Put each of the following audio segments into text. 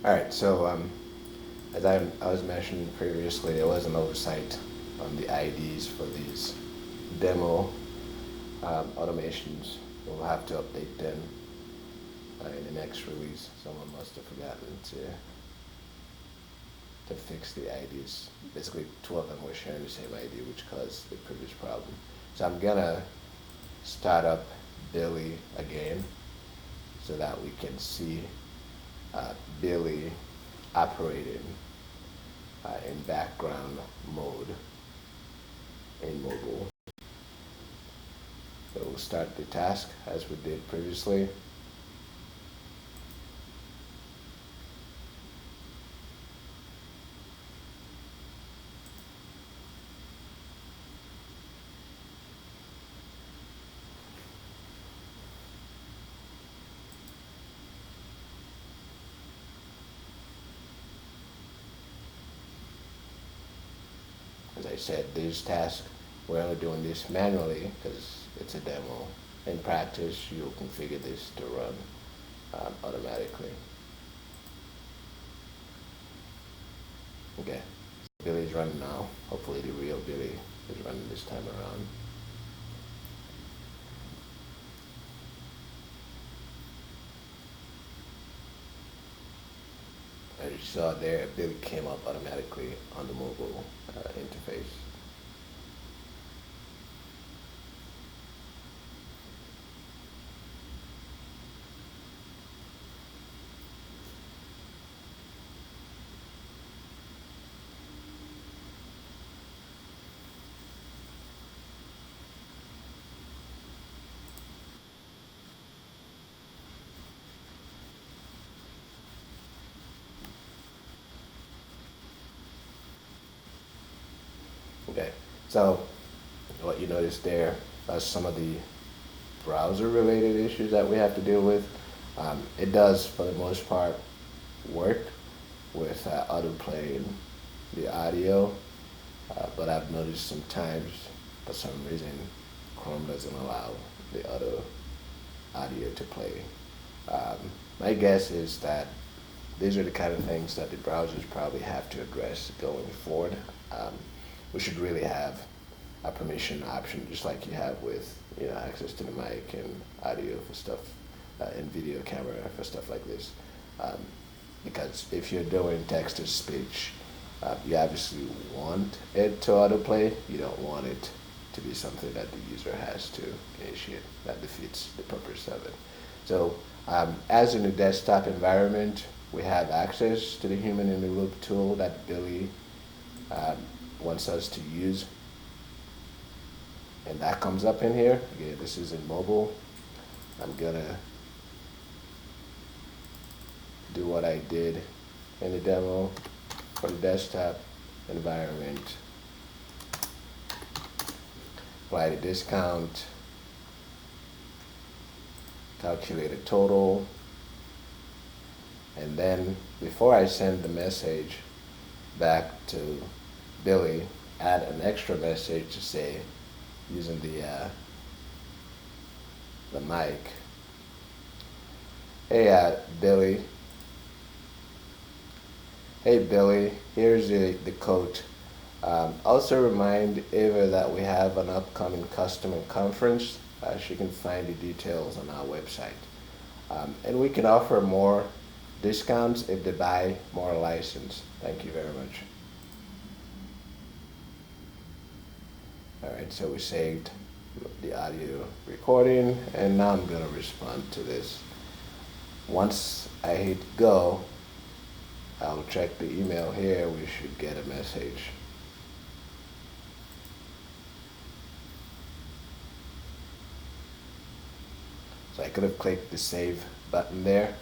All right, so as I was mentioning previously, there was an oversight on the IDs for these demo automations. We'll have to update them in the next release. Someone must have forgotten to fix the IDs. Basically, two of them were sharing the same ID, which caused the previous problem. So I'm gonna start up Billy again so that we can see Billy operating in background mode in mobile. So we'll start the task as we did previously. As I said, these tasks, we're only doing this manually because it's a demo. In practice, you'll configure this to run automatically. Okay, Billy's running now. Hopefully the real Billy is running this time around. As you saw there, Billy came up automatically on the mobile interface. Okay, so what you notice there are some of the browser-related issues that we have to deal with. It does, for the most part, work with autoplaying the audio, but I've noticed sometimes, for some reason, Chrome doesn't allow the audio to play. My guess is that these are the kind of things that the browsers probably have to address going forward. We should really have a permission option, just like you have with access to the mic and audio for stuff, and video camera for stuff like this. Because if you're doing text to speech, you obviously want it to autoplay. You don't want it to be something that the user has to initiate. That defeats the purpose of it. So as in the desktop environment, we have access to the human in the loop tool that Billy wants us to use. And that comes up in here. Again, this is in mobile. I'm gonna do what I did in the demo for the desktop environment. Apply the discount, calculate a total, and then before I send the message back to Billy, add an extra message to say, using the mic, hey Billy, here's the code. Also remind Ava that we have an upcoming customer conference. She can find the details on our website. And we can offer more discounts if they buy more license. Thank you very much. All right, so we saved the audio recording, and now I'm gonna respond to this. Once I hit go, I'll check the email here. We should get a message. So I could have clicked the save button there.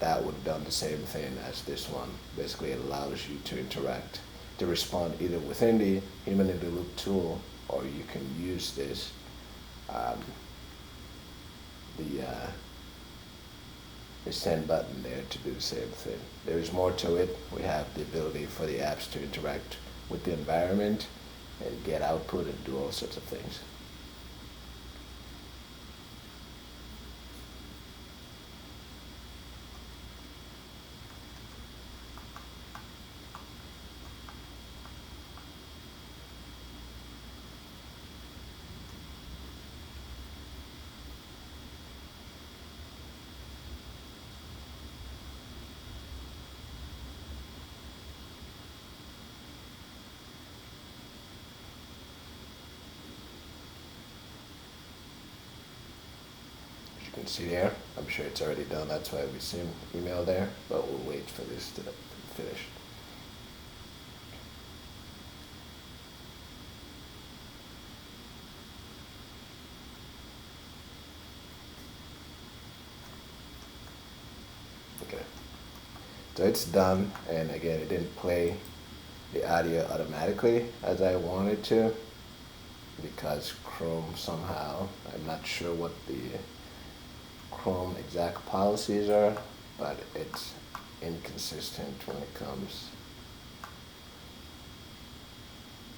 That would have done the same thing as this one. Basically, it allows you to interact, to respond either within the human in the loop tool, or you can use this, the send button there to do the same thing. There is more to it. We have the ability for the apps to interact with the environment and get output and do all sorts of things. can see there. I'm sure it's already done. That's why we see email there, but we'll wait for this to finish. Okay. So it's done, and again, it didn't play the audio automatically as I wanted to because Chrome somehow, I'm not sure what the Chrome exact policies are, but it's inconsistent when it comes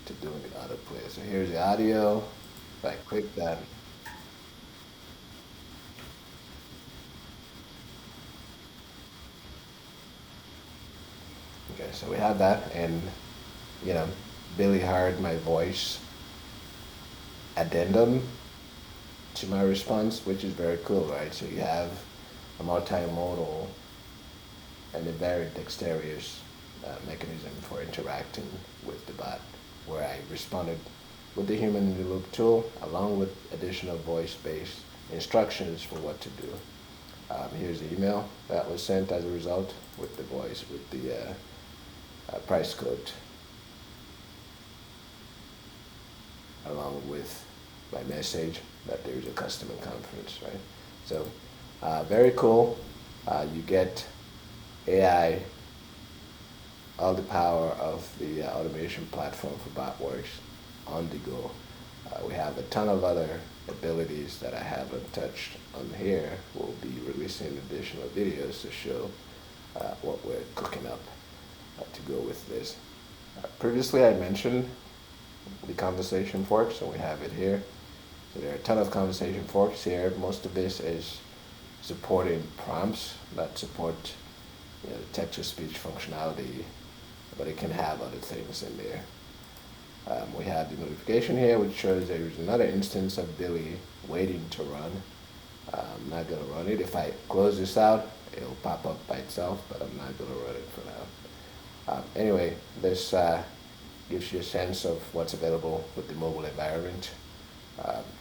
to doing the autoplay. So here's the audio. If I click that, okay, so we have that, and you know, Billy heard my voice addendum to my response, which is very cool, right? So you have a multimodal and a very dexterous mechanism for interacting with the bot, where I responded with the human in the loop tool, along with additional voice-based instructions for what to do. Here's the email that was sent as a result with the voice, with the price code, along with my message that there's a customer conference, right? So very cool. You get AI, all the power of the automation platform for Botworx on the go. We have a ton of other abilities that I haven't touched on here. We'll be releasing additional videos to show what we're cooking up to go with this. Previously I mentioned the conversation forks, and we have it here. So there are a ton of conversation forks here. Most of this is supporting prompts that support text-to-speech functionality, but it can have other things in there. We have the notification here, which shows there is another instance of Billy waiting to run. I'm not going to run it. If I close this out, it'll pop up by itself, but I'm not going to run it for now. Anyway, this gives you a sense of what's available with the mobile environment.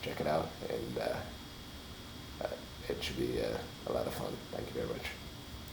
Check it out, and it should be a lot of fun.